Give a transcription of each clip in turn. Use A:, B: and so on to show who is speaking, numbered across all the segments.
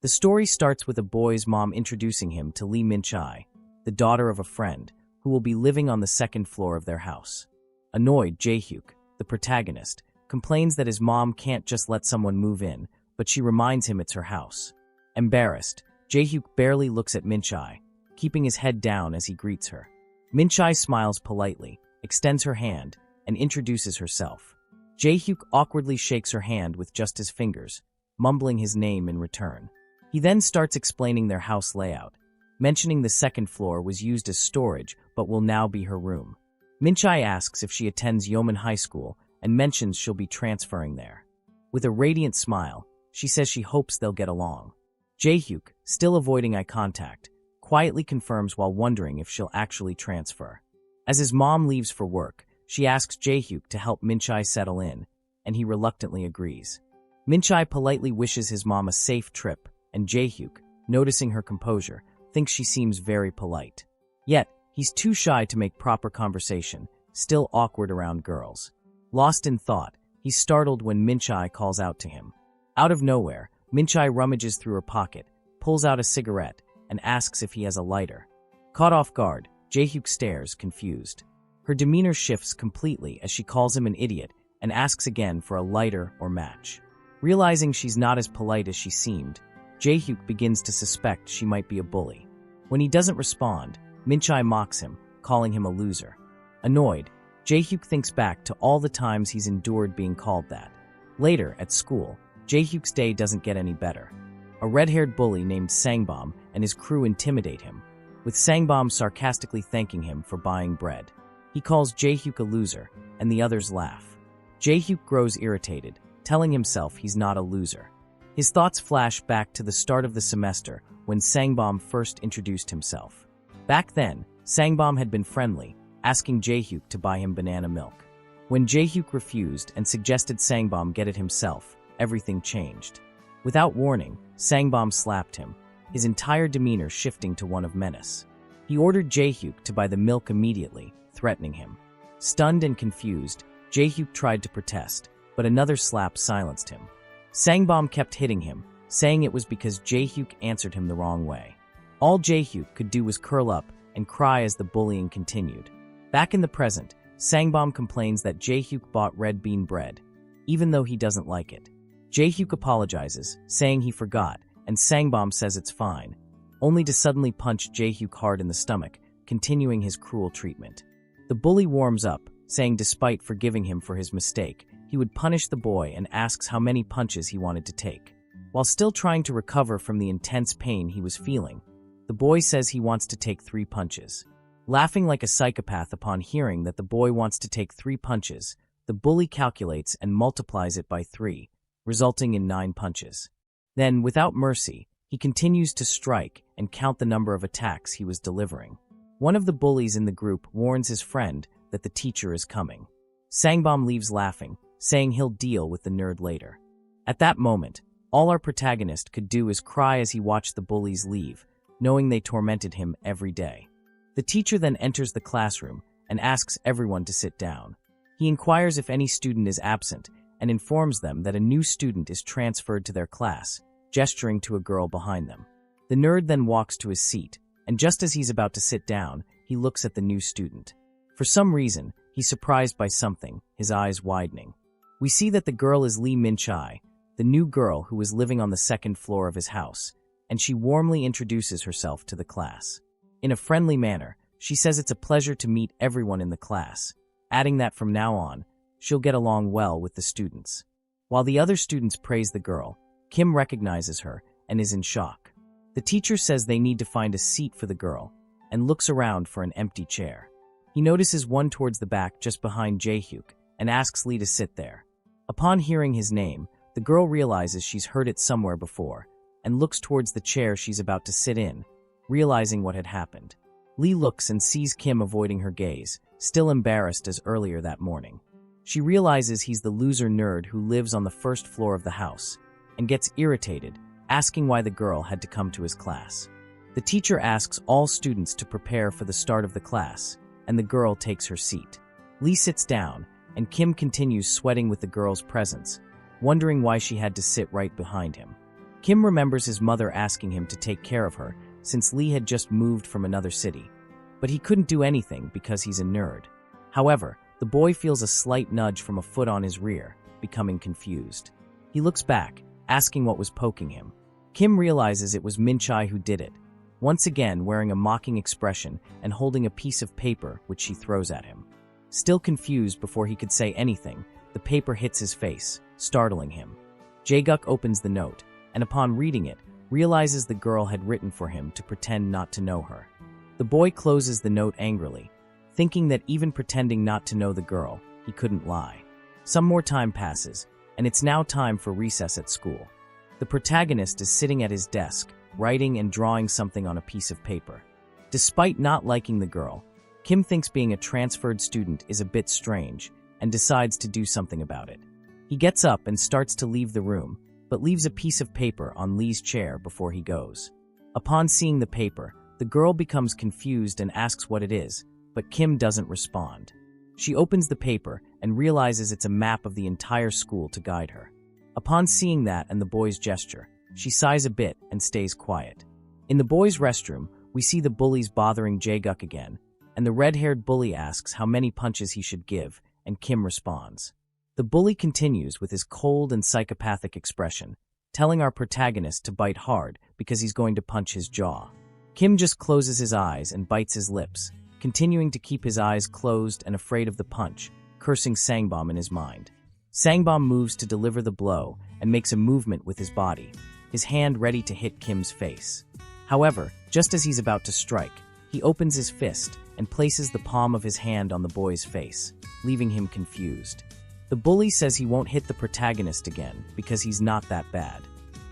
A: The story starts with a boy's mom introducing him to Lee Min-chai, the daughter of a friend, who will be living on the second floor of their house. Annoyed, Jae-hyuk, the protagonist, complains that his mom can't just let someone move in, but she reminds him it's her house. Embarrassed, Jae-hyuk barely looks at Min-chai, keeping his head down as he greets her. Min-chai smiles politely, extends her hand, and introduces herself. Jae-hyuk awkwardly shakes her hand with just his fingers, mumbling his name in return. He then starts explaining their house layout, mentioning the second floor was used as storage but will now be her room. Min-chai asks if she attends Yeoman High School and mentions she'll be transferring there. With a radiant smile, she says she hopes they'll get along. Jae-hyuk, still avoiding eye contact, quietly confirms while wondering if she'll actually transfer. As his mom leaves for work, she asks Jae-hyuk to help Min-chai settle in, and he reluctantly agrees. Min-chai politely wishes his mom a safe trip, and Jae-hyuk, noticing her composure, thinks she seems very polite. Yet, he's too shy to make proper conversation, still awkward around girls. Lost in thought, he's startled when Min-chai calls out to him. Out of nowhere, Min-chai rummages through her pocket, pulls out a cigarette, and asks if he has a lighter. Caught off guard, Jae-hyuk stares, confused. Her demeanor shifts completely as she calls him an idiot and asks again for a lighter or match. Realizing she's not as polite as she seemed, Jae-hyuk begins to suspect she might be a bully. When he doesn't respond, Min-chai mocks him, calling him a loser. Annoyed, Jae-hyuk thinks back to all the times he's endured being called that. Later, at school, Jae-hyuk's day doesn't get any better. A red-haired bully named Sangbom and his crew intimidate him, with Sangbom sarcastically thanking him for buying bread. He calls Jae-hyuk a loser, and the others laugh. Jae-hyuk grows irritated, telling himself he's not a loser. His thoughts flash back to the start of the semester when Sangbom first introduced himself. Back then, Sangbom had been friendly, asking Jae-hyuk to buy him banana milk. When Jae-hyuk refused and suggested Sangbom get it himself, everything changed. Without warning, Sangbom slapped him, his entire demeanor shifting to one of menace. He ordered Jae-hyuk to buy the milk immediately, threatening him. Stunned and confused, Jae-hyuk tried to protest, but another slap silenced him. Sangbom kept hitting him, saying it was because Jae-hyuk answered him the wrong way. All Jae-hyuk could do was curl up and cry as the bullying continued. Back in the present, Sangbom complains that Jae-hyuk bought red bean bread, even though he doesn't like it. Jae-hyuk apologizes, saying he forgot, and Sangbom says it's fine, only to suddenly punch Jae-hyuk hard in the stomach, continuing his cruel treatment. The bully warms up, saying despite forgiving him for his mistake, he would punish the boy and asks how many punches he wanted to take. While still trying to recover from the intense pain he was feeling, the boy says he wants to take 3 punches. Laughing like a psychopath upon hearing that the boy wants to take 3 punches, the bully calculates and multiplies it by 3, resulting in 9 punches. Then, without mercy, he continues to strike and count the number of attacks he was delivering. One of the bullies in the group warns his friend that the teacher is coming. Sangbom leaves laughing, saying he'll deal with the nerd later. At that moment, all our protagonist could do is cry as he watched the bullies leave, knowing they tormented him every day. The teacher then enters the classroom and asks everyone to sit down. He inquires if any student is absent and informs them that a new student is transferred to their class, gesturing to a girl behind them. The nerd then walks to his seat, and just as he's about to sit down, he looks at the new student. For some reason, he's surprised by something, his eyes widening. We see that the girl is Lee Min-chai, the new girl who is living on the second floor of his house, and she warmly introduces herself to the class. In a friendly manner, she says it's a pleasure to meet everyone in the class, adding that from now on, she'll get along well with the students. While the other students praise the girl, Kim recognizes her and is in shock. The teacher says they need to find a seat for the girl, and looks around for an empty chair. He notices one towards the back just behind Jae-hyuk and asks Lee to sit there. Upon hearing his name, the girl realizes she's heard it somewhere before, and looks towards the chair she's about to sit in, realizing what had happened. Lee looks and sees Kim avoiding her gaze, still embarrassed as earlier that morning. She realizes he's the loser nerd who lives on the first floor of the house, and gets irritated, asking why the girl had to come to his class. The teacher asks all students to prepare for the start of the class, and the girl takes her seat. Lee sits down, and Kim continues sweating with the girl's presence, wondering why she had to sit right behind him. Kim remembers his mother asking him to take care of her since Lee had just moved from another city. But he couldn't do anything because he's a nerd. However, the boy feels a slight nudge from a foot on his rear, becoming confused. He looks back, asking what was poking him. Kim realizes it was Minchai who did it, once again wearing a mocking expression and holding a piece of paper which she throws at him. Still confused before he could say anything, the paper hits his face, startling him. Jae-guk opens the note, and upon reading it, realizes the girl had written for him to pretend not to know her. The boy closes the note angrily, thinking that even pretending not to know the girl, he couldn't lie. Some more time passes, and it's now time for recess at school. The protagonist is sitting at his desk, writing and drawing something on a piece of paper. Despite not liking the girl, Kim thinks being a transferred student is a bit strange and decides to do something about it. He gets up and starts to leave the room, but leaves a piece of paper on Lee's chair before he goes. Upon seeing the paper, the girl becomes confused and asks what it is, but Kim doesn't respond. She opens the paper and realizes it's a map of the entire school to guide her. Upon seeing that and the boy's gesture, she sighs a bit and stays quiet. In the boys' restroom, we see the bullies bothering Jae-guk again, and the red-haired bully asks how many punches he should give, and Kim responds. The bully continues with his cold and psychopathic expression, telling our protagonist to bite hard because he's going to punch his jaw. Kim just closes his eyes and bites his lips, continuing to keep his eyes closed and afraid of the punch, cursing Sangbom in his mind. Sangbom moves to deliver the blow and makes a movement with his body, his hand ready to hit Kim's face. However, just as he's about to strike, he opens his fist and places the palm of his hand on the boy's face, leaving him confused. The bully says he won't hit the protagonist again because he's not that bad.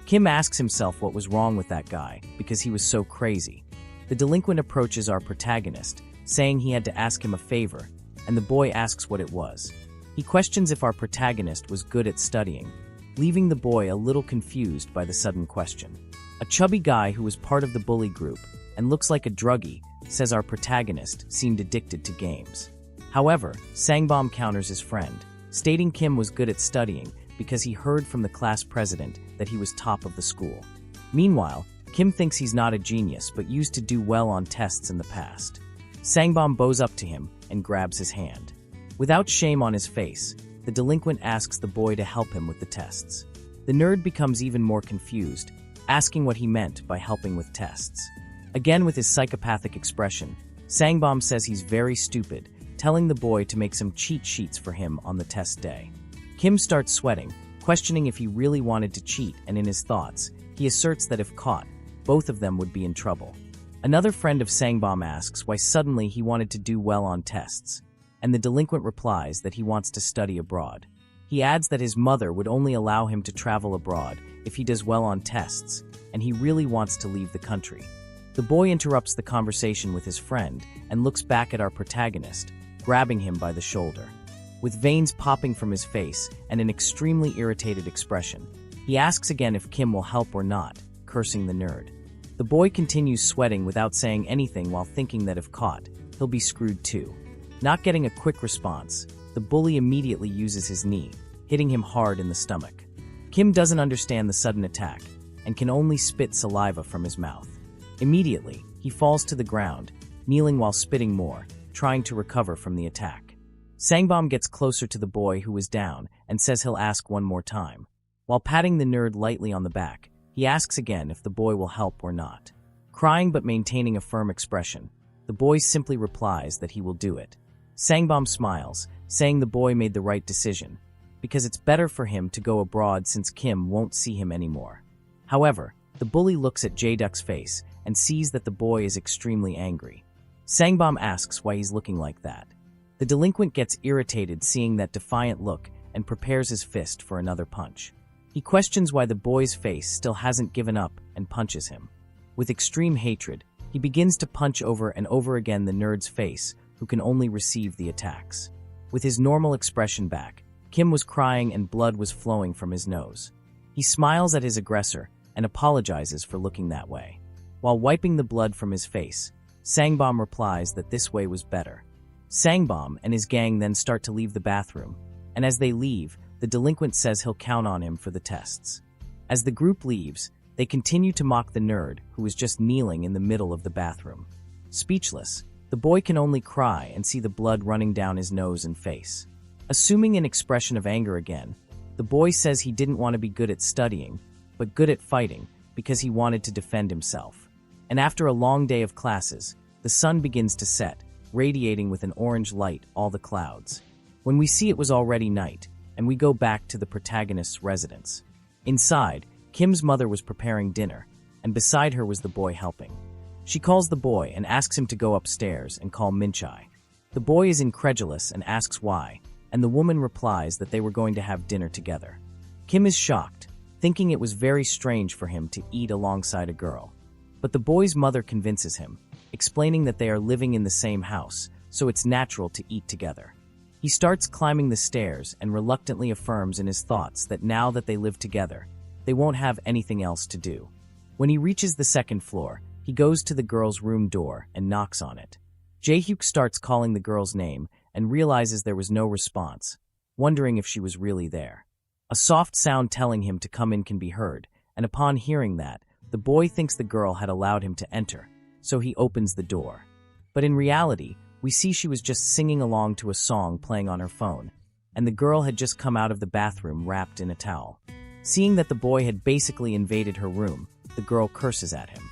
A: Kim asks himself what was wrong with that guy because he was so crazy. The delinquent approaches our protagonist, saying he had to ask him a favor, and the boy asks what it was. He questions if our protagonist was good at studying, leaving the boy a little confused by the sudden question. A chubby guy who was part of the bully group and looks like a druggie says our protagonist seemed addicted to games. However, Sangbom counters his friend, stating Kim was good at studying because he heard from the class president that he was top of the school. Meanwhile, Kim thinks he's not a genius but used to do well on tests in the past. Sangbom bows up to him and grabs his hand. Without shame on his face, the delinquent asks the boy to help him with the tests. The nerd becomes even more confused, asking what he meant by helping with tests. Again with his psychopathic expression, Sangbom says he's very stupid, telling the boy to make some cheat sheets for him on the test day. Kim starts sweating, questioning if he really wanted to cheat, and in his thoughts, he asserts that if caught, both of them would be in trouble. Another friend of Sangbom asks why suddenly he wanted to do well on tests, and the delinquent replies that he wants to study abroad. He adds that his mother would only allow him to travel abroad if he does well on tests, and he really wants to leave the country. The boy interrupts the conversation with his friend and looks back at our protagonist, grabbing him by the shoulder. With veins popping from his face and an extremely irritated expression, he asks again if Kim will help or not, cursing the nerd. The boy continues sweating without saying anything while thinking that if caught, he'll be screwed too. Not getting a quick response, the bully immediately uses his knee, hitting him hard in the stomach. Kim doesn't understand the sudden attack and can only spit saliva from his mouth. Immediately, he falls to the ground, kneeling while spitting more, trying to recover from the attack. Sangbom gets closer to the boy who is down and says he'll ask one more time. While patting the nerd lightly on the back, he asks again if the boy will help or not. Crying but maintaining a firm expression, the boy simply replies that he will do it. Sangbom smiles, saying the boy made the right decision, because it's better for him to go abroad since Kim won't see him anymore. However, the bully looks at Jae-guk's face and sees that the boy is extremely angry. Sangbom asks why he's looking like that. The delinquent gets irritated seeing that defiant look and prepares his fist for another punch. He questions why the boy's face still hasn't given up and punches him. With extreme hatred, he begins to punch over and over again the nerd's face, who can only receive the attacks. With his normal expression back, Kim was crying and blood was flowing from his nose. He smiles at his aggressor and apologizes for looking that way. While wiping the blood from his face, Sangbom replies that this way was better. Sangbom and his gang then start to leave the bathroom, and as they leave, the delinquent says he'll count on him for the tests. As the group leaves, They continue to mock the nerd, who is just kneeling in the middle of the bathroom. Speechless, the boy can only cry and see the blood running down his nose and face. Assuming an expression of anger again, the boy says he didn't want to be good at studying, but good at fighting because he wanted to defend himself. And after a long day of classes, the sun begins to set, radiating with an orange light all the clouds. When we see it was already night, and we go back to the protagonist's residence. Inside, Kim's mother was preparing dinner, and beside her was the boy helping. She calls the boy and asks him to go upstairs and call Minchai. The boy is incredulous and asks why, and the woman replies that they were going to have dinner together. Kim is shocked, thinking it was very strange for him to eat alongside a girl. But the boy's mother convinces him, explaining that they are living in the same house, so it's natural to eat together. He starts climbing the stairs and reluctantly affirms in his thoughts that now that they live together, they won't have anything else to do. When he reaches the second floor, he goes to the girl's room door and knocks on it. Jae-hyuk starts calling the girl's name and realizes there was no response, wondering if she was really there. A soft sound telling him to come in can be heard, and upon hearing that, the boy thinks the girl had allowed him to enter, so he opens the door. But in reality, we see she was just singing along to a song playing on her phone, and the girl had just come out of the bathroom wrapped in a towel. Seeing that the boy had basically invaded her room, the girl curses at him.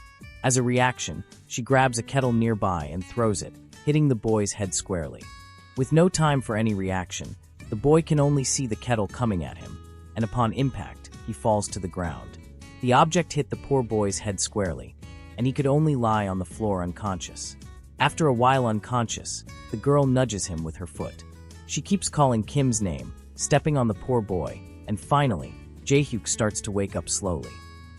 A: As a reaction, she grabs a kettle nearby and throws it, hitting the boy's head squarely. With no time for any reaction, the boy can only see the kettle coming at him, and upon impact, he falls to the ground. The object hit the poor boy's head squarely, and he could only lie on the floor unconscious. After a while unconscious, the girl nudges him with her foot. She keeps calling Kim's name, stepping on the poor boy, and finally, Jae-hyuk starts to wake up slowly.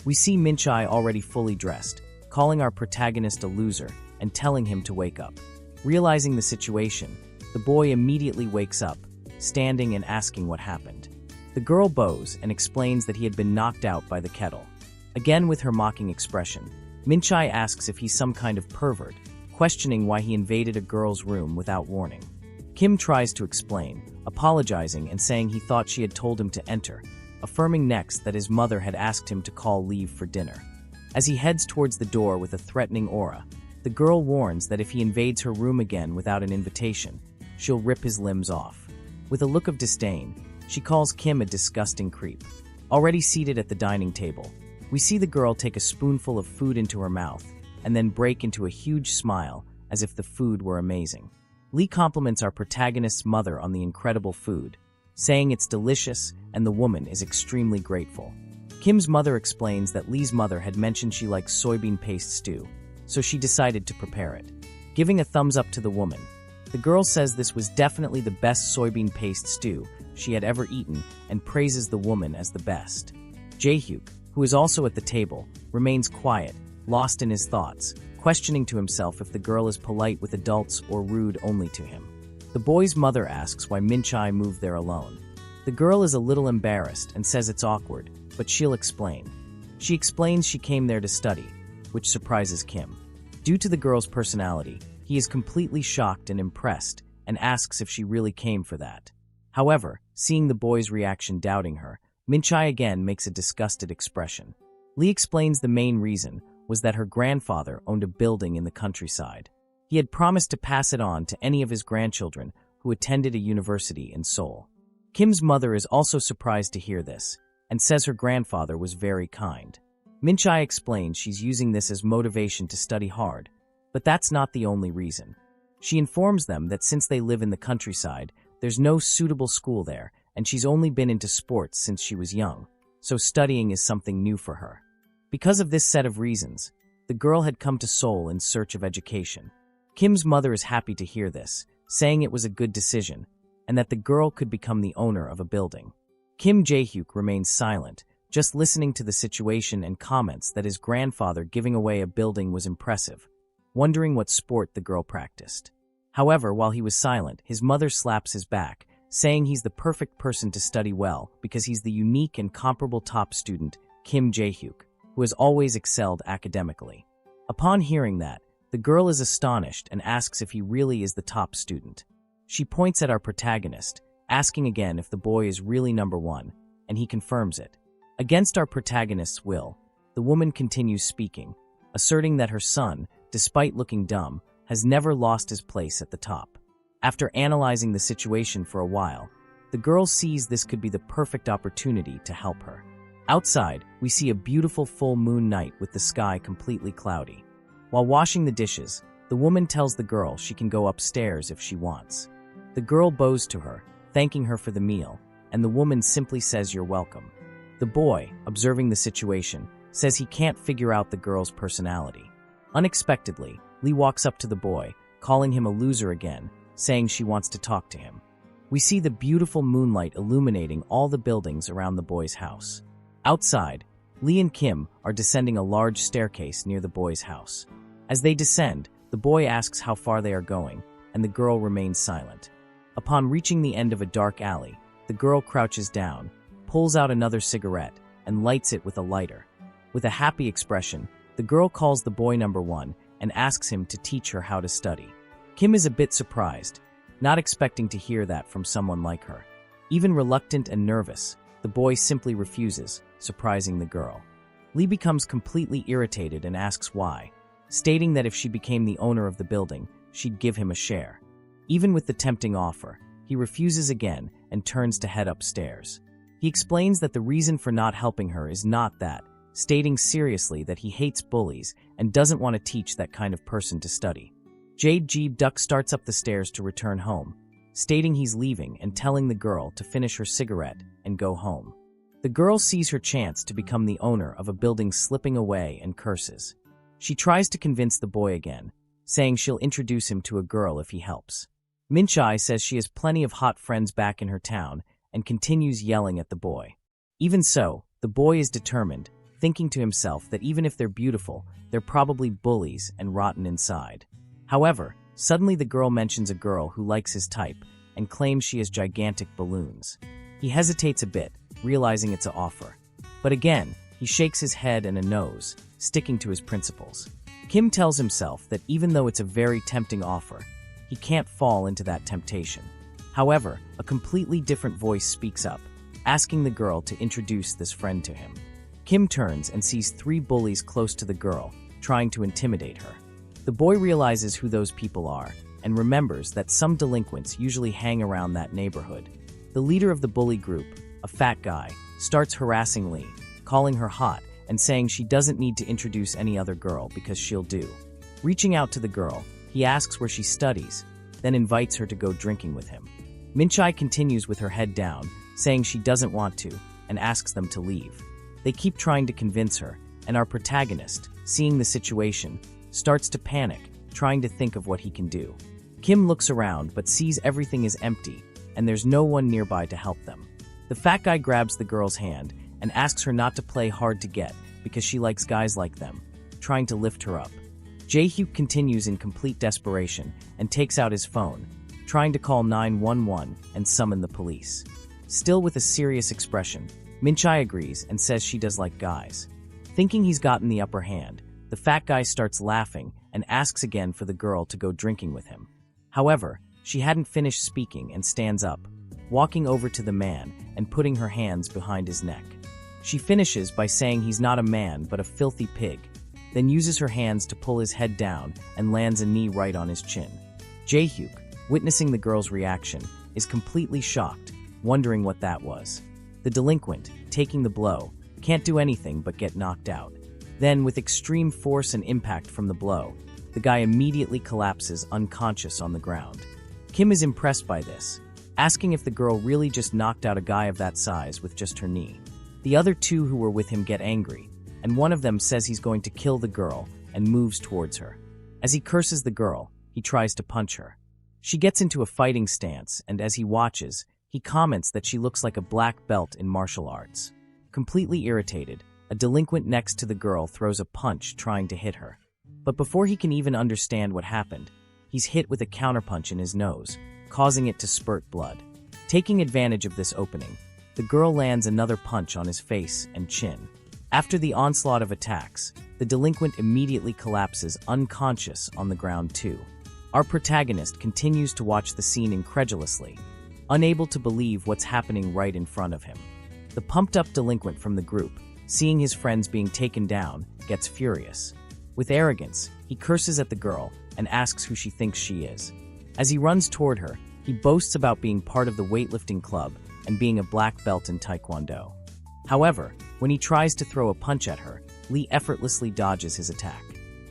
A: We see Minchai already fully dressed, calling our protagonist a loser and telling him to wake up. Realizing the situation, the boy immediately wakes up, standing and asking what happened. The girl bows and explains that he had been knocked out by the kettle. Again with her mocking expression, Minchai asks if he's some kind of pervert, questioning why he invaded a girl's room without warning. Kim tries to explain, apologizing and saying he thought she had told him to enter, affirming next that his mother had asked him to call leave for dinner. As he heads towards the door with a threatening aura, the girl warns that if he invades her room again without an invitation, she'll rip his limbs off. With a look of disdain, she calls Kim a disgusting creep. Already seated at the dining table, we see the girl take a spoonful of food into her mouth and then break into a huge smile as if the food were amazing. Lee compliments our protagonist's mother on the incredible food, saying it's delicious and the woman is extremely grateful. Kim's mother explains that Lee's mother had mentioned she likes soybean paste stew, so she decided to prepare it. Giving a thumbs up to the woman, the girl says this was definitely the best soybean paste stew she had ever eaten and praises the woman as the best. Jae-hyuk, who is also at the table, remains quiet, lost in his thoughts, questioning to himself if the girl is polite with adults or rude only to him. The boy's mother asks why Minchai moved there alone. The girl is a little embarrassed and says it's awkward, but she'll explain. She explains she came there to study, which surprises Kim. Due to the girl's personality, he is completely shocked and impressed and asks if she really came for that. However, seeing the boy's reaction doubting her, Minchai again makes a disgusted expression. Lee explains the main reason was that her grandfather owned a building in the countryside. He had promised to pass it on to any of his grandchildren who attended a university in Seoul. Kim's mother is also surprised to hear this, and says her grandfather was very kind. Minchai explains she's using this as motivation to study hard, but that's not the only reason. She informs them that since they live in the countryside, there's no suitable school there, and she's only been into sports since she was young, so studying is something new for her. Because of this set of reasons, the girl had come to Seoul in search of education. Kim's mother is happy to hear this, saying it was a good decision, and that the girl could become the owner of a building. Kim Jae-hyuk remains silent, just listening to the situation and comments that his grandfather giving away a building was impressive, wondering what sport the girl practiced. However, while he was silent, his mother slaps his back, saying he's the perfect person to study well because he's the unique and comparable top student, Kim Jae-hyuk, who has always excelled academically. Upon hearing that, the girl is astonished and asks if he really is the top student. She points at our protagonist, asking again if the boy is really number one, and he confirms it. Against our protagonist's will, the the woman continues speaking, asserting that her son, despite looking dumb, has never lost his place at the top. After analyzing the situation for a while, the girl sees this could be the perfect opportunity to help her. Outside, we see a beautiful full moon night with the sky completely cloudy. While washing the dishes, the woman tells the girl she can go upstairs if she wants. The girl bows to her, thanking her for the meal, and the woman simply says you're welcome. The boy, observing the situation, says he can't figure out the girl's personality. Unexpectedly, Lee walks up to the boy, calling him a loser again, saying she wants to talk to him. We see the beautiful moonlight illuminating all the buildings around the boy's house. Outside, Lee and Kim are descending a large staircase near the boy's house. As they descend, the boy asks how far they are going, and the girl remains silent. Upon reaching the end of a dark alley, the girl crouches down, pulls out another cigarette, and lights it with a lighter. With a happy expression, the girl calls the boy number 1 and asks him to teach her how to study. Kim is a bit surprised, not expecting to hear that from someone like her. Even reluctant and nervous, the boy simply refuses, surprising the girl. Lee becomes completely irritated and asks why, stating that if she became the owner of the building, she'd give him a share. Even with the tempting offer, he refuses again and turns to head upstairs. He explains that the reason for not helping her is not that, stating seriously that he hates bullies and doesn't want to teach that kind of person to study. Jade Jeeb Duck starts up the stairs to return home, stating he's leaving and telling the girl to finish her cigarette and go home. The girl sees her chance to become the owner of a building slipping away and curses. She tries to convince the boy again, saying she'll introduce him to a girl if he helps. Minchai says she has plenty of hot friends back in her town and continues yelling at the boy. Even so, the boy is determined, thinking to himself that even if they're beautiful, they're probably bullies and rotten inside. However, suddenly the girl mentions a girl who likes his type and claims she has gigantic balloons. He hesitates a bit, realizing it's an offer. But again, he shakes his head and a nose, sticking to his principles. Kim tells himself that even though it's a very tempting offer, he can't fall into that temptation. However, a completely different voice speaks up, asking the girl to introduce this friend to him. Kim turns and sees 3 bullies close to the girl, trying to intimidate her. The boy realizes who those people are and remembers that some delinquents usually hang around that neighborhood. The leader of the bully group, a fat guy, starts harassing Lee, calling her hot and saying she doesn't need to introduce any other girl because she'll do. Reaching out to the girl, he asks where she studies, then invites her to go drinking with him. Minchai continues with her head down, saying she doesn't want to, and asks them to leave. They keep trying to convince her, and our protagonist, seeing the situation, starts to panic, trying to think of what he can do. Kim looks around but sees everything is empty, and there's no one nearby to help them. The fat guy grabs the girl's hand and asks her not to play hard to get because she likes guys like them, trying to lift her up. Jae-hyuk continues in complete desperation and takes out his phone, trying to call 911 and summon the police. Still with a serious expression, Minchai agrees and says she does like guys. Thinking he's gotten the upper hand, the fat guy starts laughing and asks again for the girl to go drinking with him. However, she hadn't finished speaking and stands up, walking over to the man and putting her hands behind his neck. She finishes by saying he's not a man but a filthy pig, then uses her hands to pull his head down and lands a knee right on his chin. Jae-hyuk, witnessing the girl's reaction, is completely shocked, wondering what that was. The delinquent, taking the blow, can't do anything but get knocked out. Then, with extreme force and impact from the blow, the guy immediately collapses unconscious on the ground. Kim is impressed by this, asking if the girl really just knocked out a guy of that size with just her knee. The other 2 who were with him get angry, and one of them says he's going to kill the girl and moves towards her. As he curses the girl, he tries to punch her. She gets into a fighting stance, and as he watches, he comments that she looks like a black belt in martial arts. Completely irritated, a delinquent next to the girl throws a punch trying to hit her. But before he can even understand what happened, he's hit with a counterpunch in his nose, causing it to spurt blood. Taking advantage of this opening, the girl lands another punch on his face and chin. After the onslaught of attacks, the delinquent immediately collapses unconscious on the ground too. Our protagonist continues to watch the scene incredulously, unable to believe what's happening right in front of him. The pumped-up delinquent from the group seeing his friends being taken down, gets furious. With arrogance, he curses at the girl and asks who she thinks she is. As he runs toward her, he boasts about being part of the weightlifting club and being a black belt in Taekwondo. However, when he tries to throw a punch at her, Lee effortlessly dodges his attack.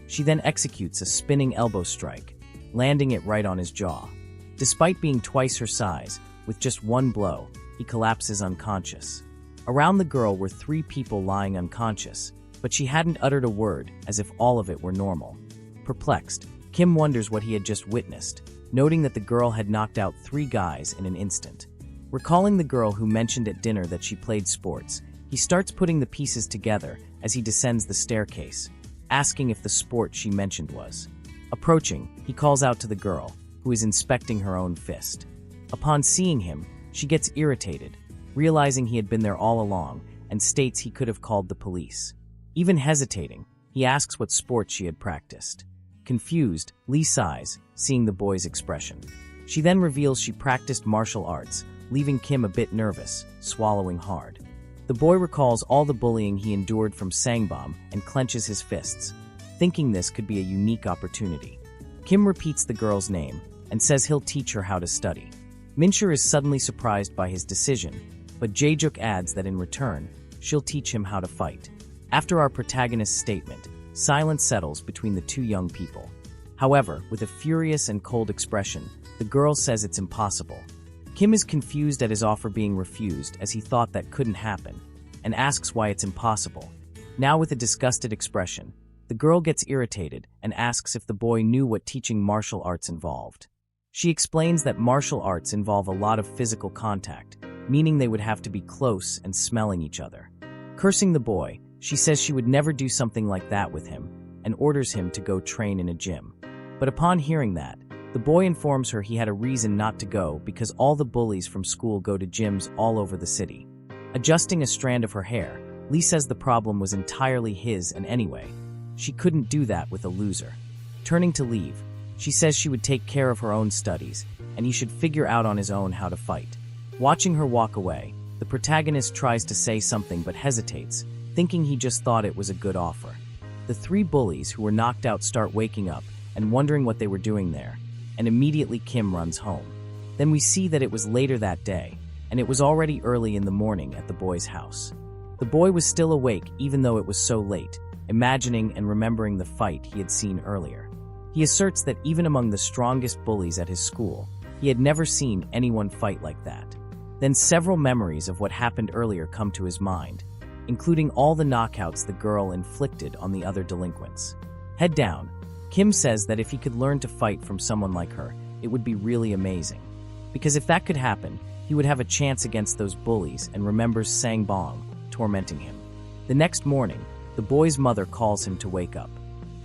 A: She then executes a spinning elbow strike, landing it right on his jaw. Despite being twice her size, with just one blow, he collapses unconscious. Around the girl were 3 people lying unconscious, but she hadn't uttered a word, as if all of it were normal. Perplexed, Kim wonders what he had just witnessed, noting that the girl had knocked out 3 guys in an instant. Recalling the girl who mentioned at dinner that she played sports, he starts putting the pieces together as he descends the staircase, asking if the sport she mentioned was. Approaching, he calls out to the girl, who is inspecting her own fist. Upon seeing him, she gets irritated, realizing he had been there all along, and states he could have called the police. Even hesitating, he asks what sport she had practiced. Confused, Lee sighs, seeing the boy's expression. She then reveals she practiced martial arts, leaving Kim a bit nervous, swallowing hard. The boy recalls all the bullying he endured from Sangbom and clenches his fists, thinking this could be a unique opportunity. Kim repeats the girl's name and says he'll teach her how to study. Minchur is suddenly surprised by his decision, but Jaejuk adds that in return, she'll teach him how to fight. After our protagonist's statement, silence settles between the 2 young people. However, with a furious and cold expression, the girl says it's impossible. Kim is confused at his offer being refused as he thought that couldn't happen, and asks why it's impossible. Now with a disgusted expression, the girl gets irritated and asks if the boy knew what teaching martial arts involved. She explains that martial arts involve a lot of physical contact, meaning they would have to be close and smelling each other. Cursing the boy, she says she would never do something like that with him, and orders him to go train in a gym. But upon hearing that, the boy informs her he had a reason not to go because all the bullies from school go to gyms all over the city. Adjusting a strand of her hair, Lee says the problem was entirely his, and anyway, she couldn't do that with a loser. Turning to leave, she says she would take care of her own studies, and he should figure out on his own how to fight. Watching her walk away, the protagonist tries to say something but hesitates, thinking he just thought it was a good offer. The 3 bullies who were knocked out start waking up and wondering what they were doing there, and immediately Kim runs home. Then we see that it was later that day, and it was already early in the morning at the boy's house. The boy was still awake even though it was so late, imagining and remembering the fight he had seen earlier. He asserts that even among the strongest bullies at his school, he had never seen anyone fight like that. Then several memories of what happened earlier come to his mind, including all the knockouts the girl inflicted on the other delinquents. Head down, Kim says that if he could learn to fight from someone like her, it would be really amazing. Because if that could happen, he would have a chance against those bullies, and remembers Sangbong tormenting him. The next morning, the boy's mother calls him to wake up.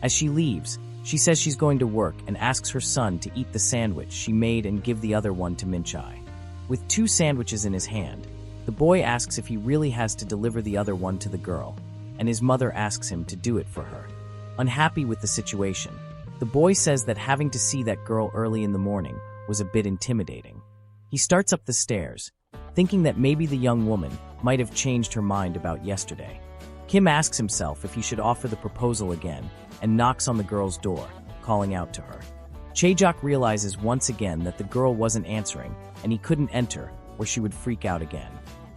A: As she leaves, she says she's going to work and asks her son to eat the sandwich she made and give the other one to Minchai. With 2 sandwiches in his hand, the boy asks if he really has to deliver the other one to the girl, and his mother asks him to do it for her. Unhappy with the situation, the boy says that having to see that girl early in the morning was a bit intimidating. He starts up the stairs, thinking that maybe the young woman might have changed her mind about yesterday. Kim asks himself if he should offer the proposal again and knocks on the girl's door, calling out to her. Chaejok realizes once again that the girl wasn't answering and he couldn't enter or she would freak out again.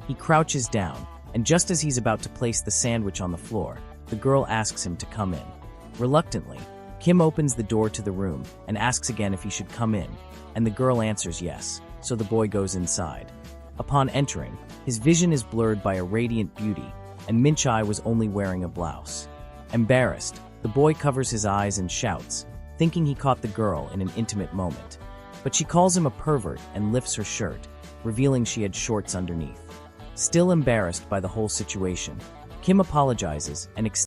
A: He crouches down, and just as he's about to place the sandwich on the floor, the girl asks him to come in. Reluctantly, Kim opens the door to the room and asks again if he should come in, and the girl answers yes, so the boy goes inside. Upon entering, his vision is blurred by a radiant beauty, and Minchai was only wearing a blouse. Embarrassed, the boy covers his eyes and shouts, thinking he caught the girl in an intimate moment. But she calls him a pervert and lifts her shirt, revealing she had shorts underneath. Still embarrassed by the whole situation, Kim apologizes and